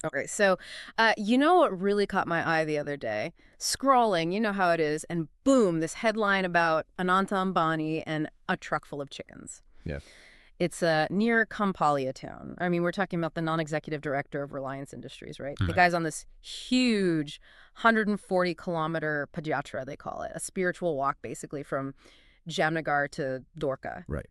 Okay, so you know what really caught my eye the other day? Scrolling, you know how it is, and boom, this headline about Anant Ambani and a truck full of chickens. Yeah. It's near Kampalia town. I mean, we're talking about the non-executive director of Reliance Industries, right? The Right. guy's on this huge 140-kilometer padyatra, they call it, a spiritual walk basically from Jamnagar to Dorka. Right.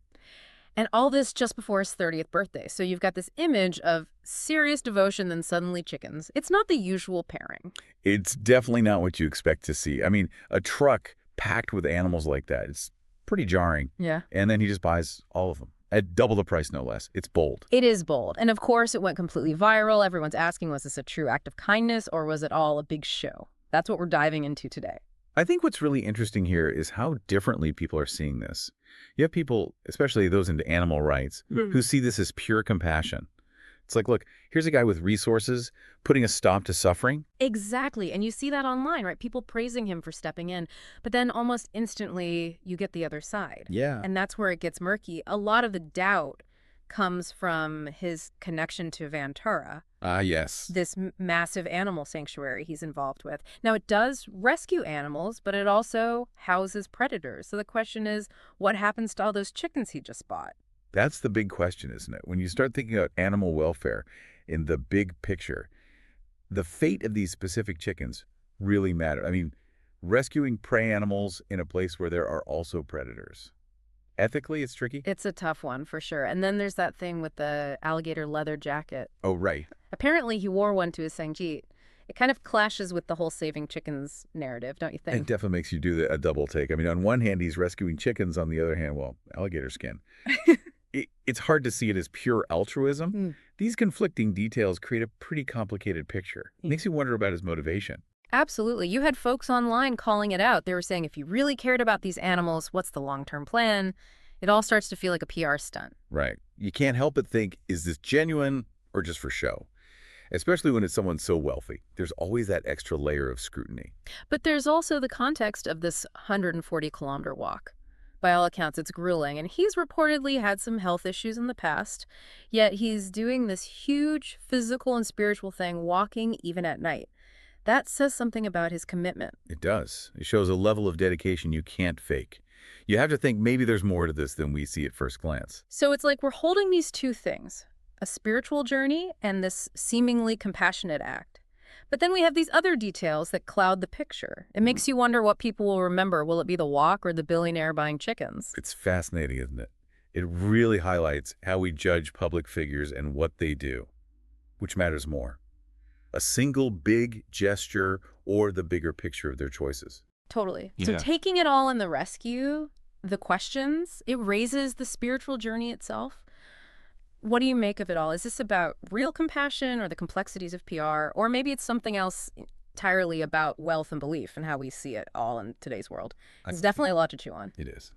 And all this just before his 30th birthday. So you've got this image of serious devotion, then suddenly chickens. It's not the usual pairing. It's definitely not what you expect to see. I mean, a truck packed with animals like that, it's pretty jarring. Yeah. And then he just buys all of them at double the price, no less. It's bold. It is bold. And of course, it went completely viral. Everyone's asking, was this a true act of kindness or was it all a big show? That's what we're diving into today. I think what's really interesting here is how differently people are seeing this. You have people, especially those into animal rights, who see this as pure compassion. It's like, look, here's a guy with resources putting a stop to suffering. Exactly. And you see that online, right? People praising him for stepping in. But then almost instantly, you get the other side. Yeah. And that's where it gets murky. A lot of the doubt comes from his connection to Ventura, Ah, yes. this massive animal sanctuary he's involved with. Now, it does rescue animals, but it also houses predators. So the question is, what happens to all those chickens he just bought? That's the big question, isn't it? When you start thinking about animal welfare in the big picture, the fate of these specific chickens really matter. I mean, rescuing prey animals in a place where there are also predators. Ethically, it's tricky. It's a tough one for sure. And then there's that thing with the alligator leather jacket. Oh, right. Apparently, he wore one to his Sangeet. It kind of clashes with the whole saving chickens narrative, don't you It think? definitely makes you do a double take. I mean, on one hand, he's rescuing chickens. On the other hand, well, alligator skin. It's hard to see it as pure altruism. Hmm. These conflicting details create a pretty complicated picture. It makes you wonder about his motivation. Absolutely. You had folks online calling it out. They were saying, if you really cared about these animals, what's the long-term plan? It all starts to feel like a PR stunt. Right. You can't help but think, is this genuine or just for show? Especially when it's someone so wealthy. There's always that extra layer of scrutiny. But there's also the context of this 140-kilometer walk. By all accounts, it's grueling, and he's reportedly had some health issues in the past, yet he's doing this huge physical and spiritual thing, walking even at night. That says something about his commitment. It does. It shows a level of dedication you can't fake. You have to think maybe there's more to this than we see at first glance. So it's like we're holding these two things, a spiritual journey and this seemingly compassionate act. But then we have these other details that cloud the picture. It makes you wonder what people will remember. Will it be the walk or the billionaire buying chickens? It's fascinating, isn't it? It really highlights how we judge public figures and what they do. Which matters more? A single big gesture or the bigger picture of their choices? Totally. So Yeah. taking it all in the rescue, the questions, it raises the spiritual journey itself. What do you make of it all? Is this about real compassion or the complexities of PR? Or maybe it's something else entirely about wealth and belief and how we see it all in today's world? It's definitely a lot to chew on. It is.